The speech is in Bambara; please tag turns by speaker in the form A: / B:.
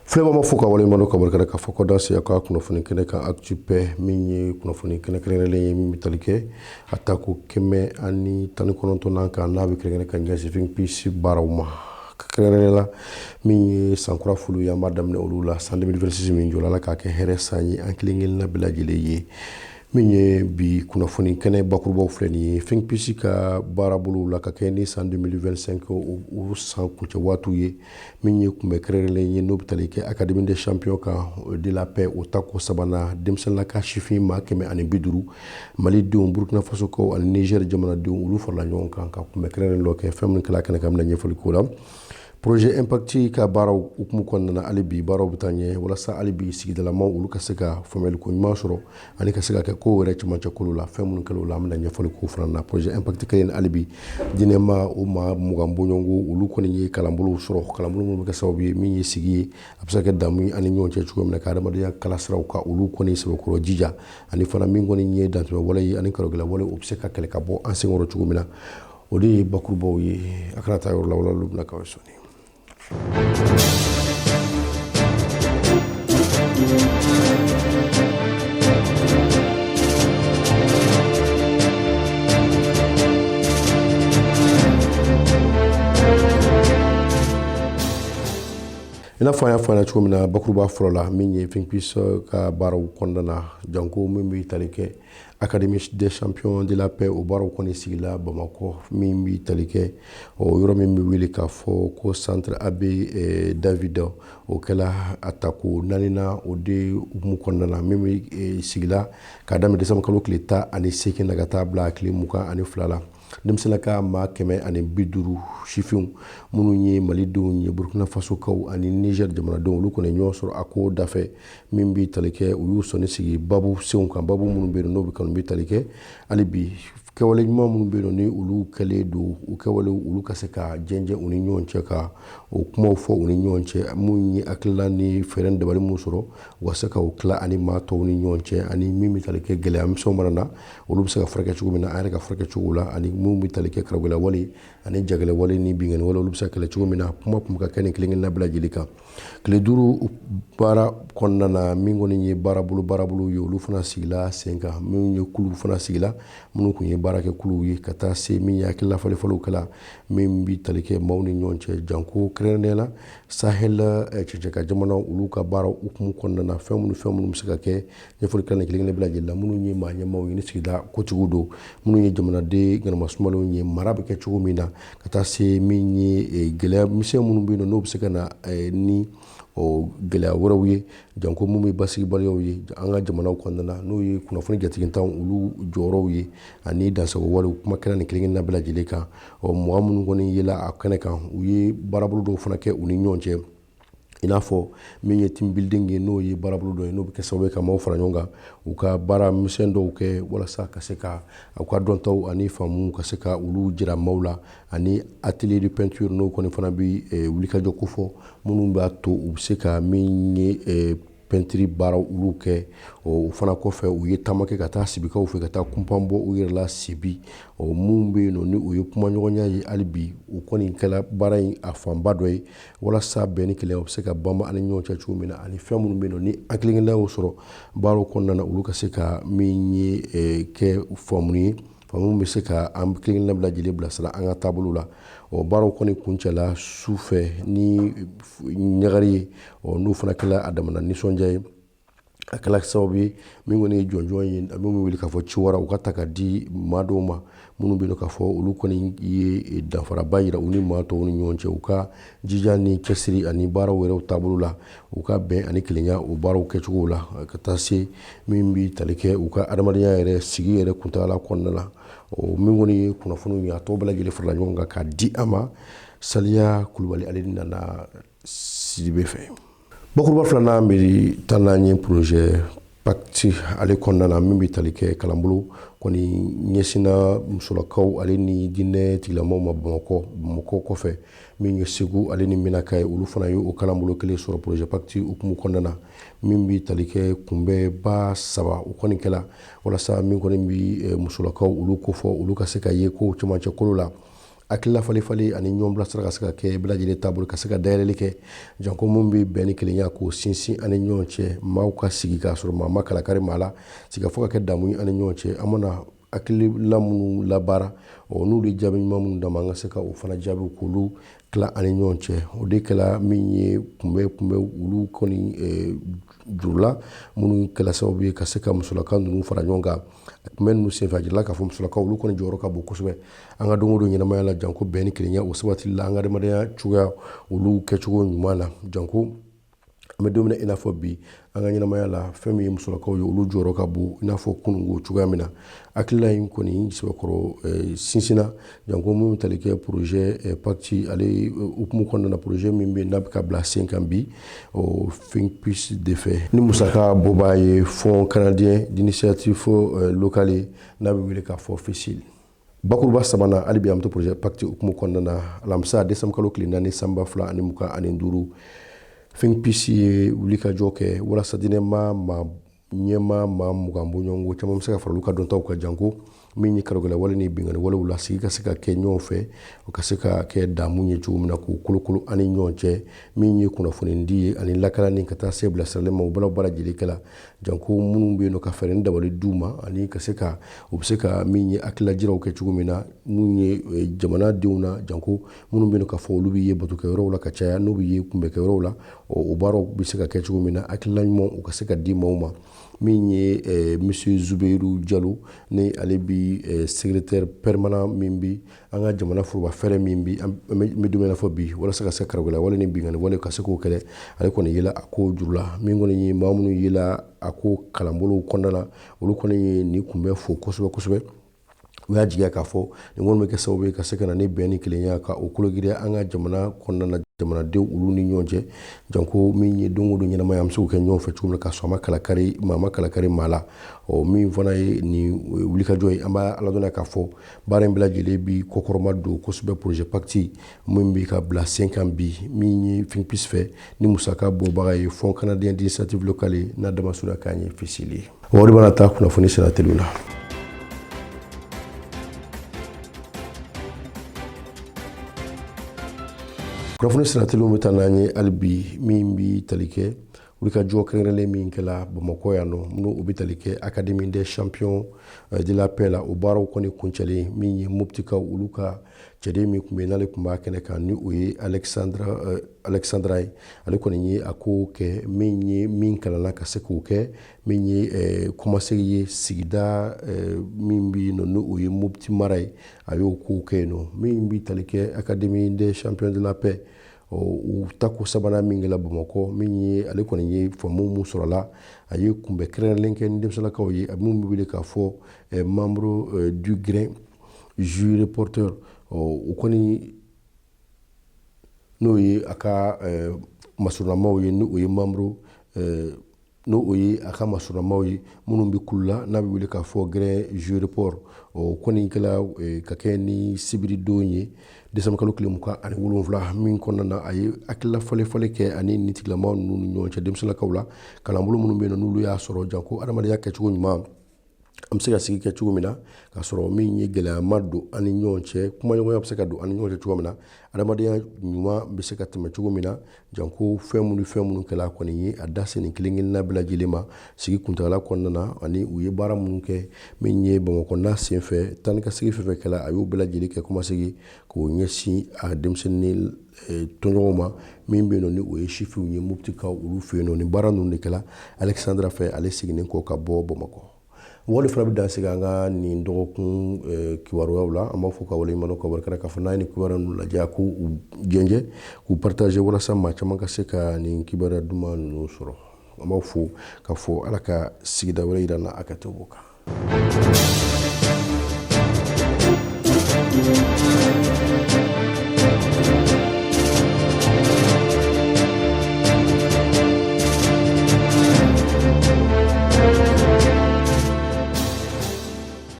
A: Filɛbama fo ka waleɲuman ka barika k'a fɔ ko danse a ka kunnafoni kɛnɛ kan Actu Paix min ye kunnafoni kɛnɛ kɛrɛnkɛrɛnlen ye min bɛ tali kɛ a ta ko 119 kan n'a bɛ kɛrɛnkɛrɛn ka ɲɛsin Finpeace baaraw ma kɛrɛnkɛrɛnnen la min ye sankura fulu ye an b'a daminɛ olu la san 2026 min jɔla Ala k'a kɛ hɛrɛ san ye an kelen kelenna bɛɛ lajɛlen ye min ye bi kunnafoni kɛnɛ bakurubaw filɛ nin ye Finpeace ka baarabolo la ka kɛ ni san 2025 o san kuncɛ waatiw ye min ye kunbɛ kɛrɛnkɛrɛnlen ye n'o bɛ tali kɛ Académie des champions kan de la paix o ta ko sabanan denmisɛnninlaka sifin maa 150 Malidenw Burkina Faso kaw ani Niger jamanadenw olu farala ɲɔgɔn kan ka kunbɛ kɛrɛnkɛrɛnnen dɔ kɛ fɛn min kɛla kɛnɛ kan bɛna ɲɛfɔli k'o la projet Impact ka baaraw hukumu kɔnɔna hali bi baaraw bɛ taa ɲɛ walasa hali bi sigidalamaw olu ka se ka faamuyali ko ɲuman sɔrɔ ani ka se ka kɛ ko yɛrɛ cɛmancɛ kolo la fɛn minnu kɛla o la an bɛna ɲɛfɔli k'o fana na projet Impact kelen hali bi diinɛma o maa 20 bɔɲɔgɔnko olu kɔni ye kalanbolo sɔrɔ kalanbolo minnu bɛ kɛ sababu ye min ye sigi ye a bɛ se ka kɛ damu ani ɲɔgɔn cɛ cogo min na ka adamadenya kala siraw ka olu kɔni sɛbɛkɔrɔ jija ani fana min kɔni ye dantɛmɛ wale ye ani karogɛlɛ wale o bɛ se ka kɛlɛ ka bɔ an senkɔrɔ cogo min na o de ye bakurubaw ye a kana taa yɔrɔ la wala olu bɛna k'aw sɔnni. I n'a fɔ an y'a fɔ an ɲɛna cogo min na bakuruba fɔlɔ la min ye Finpeace ka baaraw kɔnɔna na janko min bɛ tali kɛ Académie des champions de la paix o baaraw kɔni sigila Bamakɔ min bɛ tali kɛ o yɔrɔ min bɛ wele k'a fɔ ko centre Abbé David o kɛla a tako 4nan o de hukumu kɔnɔna na min bɛ sigila k'a daminɛ décembre kalo tile 18 na ka taa bila tile 22 la denmisɛnninlaka maa 150 sifinw minnu ye Malidenw ye Burkina Faso kaw ani Niger jamanadenw olu kɔni ɲɔgɔn sɔrɔ a ko dafɛ min bɛ tali kɛ u y'u sɔnni sigi babu senw kan babu minnu bɛ yen n'o bɛ kanu bɛ tali kɛ hali bi kɛwale ɲuman minnu bɛ yen ni olu kɛlen don u kɛwale olu ka se ka jɛnjɛn u ni ɲɔgɔn cɛ ka o kumaw fɔ u ni ɲɔgɔn cɛ minnu ye hakilila ni fɛɛrɛ dabali minnu sɔrɔ u ka se ka o tila ani maa tɔw ni ɲɔgɔn cɛ ani min bɛ tali kɛ gɛlɛya misɛnw mana na olu bɛ se ka furakɛ cogo min na an yɛrɛ ka furakɛ cogo la ani minnu bɛ tali kɛ karagɛlɛ wale ani jagɛlɛ wale ni bingani wale olu bɛ se ka kɛlɛ cogo min na kuma tun bɛ ka kɛ nin kelen kelenna bɛɛ lajɛlen kan tile 5 baara kɔnɔna na min kɔni ye baarabolo ye olu fana sigila sen kan minnu ye kulu fana sigila minnu tun ye baara kɛ kuluw ye ka taa se min ye hakilila falifaliw kɛla min bɛ tali kɛ maaw ni ɲɔgɔn cɛ janko kɛrɛnkɛrɛnnenya la Sahel cɛcɛka jamanaw olu ka baaraw hukumu kɔnɔna na fɛn minnu bɛ se ka kɛ ɲɛfɔli kɛla nin kelen bɛɛ lajɛlen la minnu ye maa ɲɛmaaw ye ni sigida kotigiw don minnu ye jamanaden ŋanama sumalenw ye mara bɛ kɛ cogo min na ka taa se min ye gɛlɛya misɛn minnu bɛ yen n'o bɛ se ka na ni gɛlɛya wɛrɛw ye janko mun bɛ basigibaliyaw ye an ka jamanaw kɔnɔna na n'o ye kunnafoni jatigitanw olu jɔyɔrɔw ye ani dansago walew kuma kɛra nin kelen-kelenna bɛɛ lajɛlen kan mɔgɔ minnu kɔni yela a kɛnɛ kan u ye baarabolo dɔw fana kɛ u ni ɲɔgɔn cɛ i n'a fɔ min ye team building ye n'o ye baarabolo dɔ ye n'o bɛ kɛ sababu ye ka maaw fara ɲɔgɔn kan u ka baara misɛn dɔw kɛ walasa ka se ka u ka dɔntaw ani faamuw ka se ka olu jira maaw la ani atelier de peinture n'o kɔni fana bɛ wulikajɔ kofɔ minnu b'a to u bɛ se ka min ye pɛntiri baaraw olu kɛ o fana kɔfɛ u ye taama kɛ ka taa sibikaw fɛ ka taa kunpan bɔ u yɛrɛ la sibi mun bɛ yen nɔ ni o ye kuma ɲɔgɔnya ye hali bi u kɔni kɛla baara in a fanba dɔ ye walasa bɛn ni kɛlɛ u bɛ se ka banba ani ɲɔgɔn cɛ cogo min na ani fɛn minnu bɛ yen nɔ ni an kelen-kelenna y'o sɔrɔ baaraw kɔnɔna na olu ka se ka min ye kɛ faamu ye faamu bɛ se ka an kelen-kelenna bɛɛ lajɛlen bilasira an ka taabolo la baaraw kɔni kuncɛla su fɛ ni ɲagari ye n'o fana kɛla a damana nisɔndiya ye a kɛla sababu ye min kɔni ye jɔnjɔn ye min bɛ wuli k'a fɔ ci wara u ka ta ka di maa dɔw ma minnu bɛ yen k'a fɔ olu kɔni ye danfaraba yira u ni maa tɔw ni ɲɔgɔn cɛ u ka jija ni cɛsiri ani baaraw yɛrɛw taabolo la u ka bɛn ani kelenya o baaraw kɛcogo la ka taa se min bɛ tali kɛ u ka adamadenya yɛrɛ sigi yɛrɛ kuntagala kɔnɔna la min kɔni ye kunnafoniw ye a tɔw bɛɛ lajɛlen farala ɲɔgɔn kan k'a di a ma Saliya Kulubali ale nana Sidibe fɛ bakuruba filanan bɛ taa n'an ye projet Impact ale kɔnɔna na min bɛ tali kɛ kalanbolo kɔni ɲɛsinna musolakaw ale ni diinɛ tigilamɔgɔw ma Bamakɔ kɔfɛ min ye Segu ale ni Minaka ye olu fana ye o kalanbolo kelen sɔrɔ projet Impact hukumu kɔnɔna na min bɛ tali kɛ kunbɛba 3 o kɔni kɛla walasa min kɔni bɛ musolakaw olu kofɔ olu ka se ka ye ko cɛmancɛ kolo la akila fali ani ɲɔgɔn bilasira ka se ka kɛ bɛɛ lajɛlen taabolo ka se ka dayɛlɛli kɛ janko mun bɛ bɛn ni kelenya k'o sinsin ani ɲɔgɔn cɛ maaw ka sigi k'a sɔrɔ maa ma kalakari maa la sigi fo ka kɛ damu ani ɲɔgɔn cɛ an mana hakilila minnu labaara n'olu jaabi ɲuman minnu dama an ka se ka o fana jaabi k'olu tila ani ɲɔgɔn cɛ o de kɛla min ye kunbɛ olu kɔni jurula minnu kɛla sababu ye ka se ka musolaka ninnu fara ɲɔgɔn kan kunbɛ ninnu senfɛ a jirala k'a fɔ musolakaw olu kɔni jɔyɔrɔ ka bon kosɛbɛ an ka don o don ɲɛnamaya la janko bɛn ni kelenya o sabatili la an ka adamadenya cogoya olu kɛcogo ɲuman na janko an bɛ don min na i n'a fɔ bi an ka ɲɛnamaya la fɛn min ye musolakaw ye olu jɔyɔrɔ ka bon i n'a fɔ kununko cogoya min na hakilila in kɔni sɛbɛkɔrɔ sinsinna janko min tali kɛ projet pacte ale hukumu kɔnɔna na projet min bɛ n'a bɛ ka bila sen kan bi think peace de fɛ ni musaka bɔbaa ye fond canadien d'initiative locale n'a bɛ wele k'a fɔ FECIL bakuruba sabanan hali bi an bɛ to projet pacte hukumu kɔnɔna na alamisa décembre kalo tile 4 sanba 2025 think peace ye wulikajɔ kɛ walasa diinɛma ɲɛma maa mugan bɔɲɔgɔnko caman bɛ se ka fara olu ka dɔntaw ka janko min ye karogɛlɛ wale ni bingani walew la sigi ka se ka kɛ ɲɔgɔn fɛ o ka se ka kɛ damu ye cogo min na k'u kolokolo ani ɲɔgɔn cɛ min ye kunnafonidi ye ani lakalani ka taa se bilasirali ma u bɛɛ baara lajɛlen kɛla janko minnu bɛ yen nɔ ka fɛɛrɛ ni dabali d'u ma ani ka se ka u bɛ se ka min ye hakililajiraw kɛ cogo min na mun ye jamanadenw na janko minnu bɛ yen nɔ ka fɔ olu bɛ ye batokɛyɔrɔw la ka caya n'u bɛ ye kunbɛkɛyɔrɔw la o baaraw bɛ se ka kɛ cogo min na hakilila ɲuman u ka se ka di maaw ma min ye monsieur Zubairu Diallo ni ale bi secrétaire permanent min bi an ka jamana foroba fɛrɛ min bi an bɛ don min na fɔ bi walasa ka se karagɛlɛ wale ni bingani wale ka se k'o kɛlɛ ale kɔni yela a ko jurula min kɔni ye maa minnu yela a ko kalanbolow kɔnɔna na olu kɔni ye nin kunbɛ fo kosɛbɛ kosɛbɛ u y'a jigiya k'a fɔ nin kɔni bɛ kɛ sababu ye ka se ka na ni bɛn ni kelenya ka o kologiriya an ka jamana kɔnɔna na jamanadenw olu ni ɲɔgɔn cɛ janko min ye don o don ɲɛnamaya an bɛ se k'o kɛ ɲɔgɔn fɛ cogo min na k'a sɔrɔ maa ma kalakari maa la min fana ye nin wulikajɔ ye an b'a ala dɔnna k'a fɔ baara in bɛɛ lajɛlen bi kɔkɔrɔma don kosɛbɛ projet pacte min bɛ ka bila sen kan bi min ye think peace fɛ ni musaka bɔbaga ye fond canadien d'initiative locale n'a damasura k'a ye FECIL ye o de b'a taa kunnafoni sira teliw la. kunnafoni sirateliw bɛ taa n'an ye hali bi min bɛ tali kɛ wulikajɔ kɛrɛnkɛrɛnlen min kɛla Bamakɔ yan nɔ n'o bɛ tali kɛ académie des champions de la paix la o baaraw kɔni kuncɛlen min ye Moptikaw olu ka cɛden min tun bɛ yen n'ale tun b'a kɛnɛ kan ni o ye Alexandra ye ale kɔni ye a ko kɛ min ye min kalanna ka se k'o kɛ min ye kɔmasegi ye sigida min bɛ yen nɔ n'o ye Mopti mara ye a y'o kow kɛ yen nɔ min bɛ tali kɛ académie des champions de la paix u tako sabanan min kɛla Bamakɔ min ye ale kɔni ye faamu mun sɔrɔla a ye kunbɛ kɛrɛnkɛrɛnlen kɛ ni denmisɛnninlakaw ye a mun bɛ wele k'a fɔ membre du grain jus reporter o kɔni n'o ye a ka masurunamaw ye n'o ye membre n'o o ye a ka masurunamaw ye minnu bɛ kulu la n'a bɛ wele k'a fɔ grain jus report o kɔni kɛla ka kɛ ni sibiridon ye décembre kalo tile 27 min kɔnɔna na a ye hakilila fɔlɛfɔlɛ kɛ ani nin tigilamaw ninnu ni ɲɔgɔn cɛ denmisɛnninlakaw la kalanbolo minnu bɛ yen nɔ n'olu y'a sɔrɔ janko adamadenya kɛcogo ɲuman an bɛ se ka sigi kɛ cogo min na k'a sɔrɔ min ye gɛlɛyama don an ni ɲɔgɔn cɛ kumaɲɔgɔnya bɛ se ka don an ni ɲɔgɔn cɛ cogo min na adamadenya ɲuman bɛ se ka tɛmɛ cogo min na janko fɛn minnu kɛla kɔni ye a da se nin kelen kelenna bɛɛ lajɛlen ma sigi kuntagala kɔnɔna na ani u ye baara minnu kɛ min ye Bamakɔ n'a senfɛ taa ni ka segin fɛn fɛn kɛla a y'o bɛɛ lajɛlen kɛ kɔmasegi k'o ɲɛsin a denmisɛnnin tɔɲɔgɔnw ma min bɛ yen nɔ ni o ye sifiw ye Moptikaw olu fɛ yen nɔ nin baara ninnu de kɛla Alexandra fɛ ale seginnen kɔ ka bɔ Bamakɔ. Wale fana bɛ dan sigi an ka nin dɔgɔkun kibaruyaw la an b'a fɔ ka waleɲuman ka barika k'a fɔ n'a ye nin kibaruya ninnu lajɛ k'u gɛnjɛ k'u partager walasa maa caman ka se ka nin kibaruya duman ninnu sɔrɔ an b'aw fo k'a fɔ Ala ka sigida wɛrɛ yira an na a ka tɛmɛ o kan.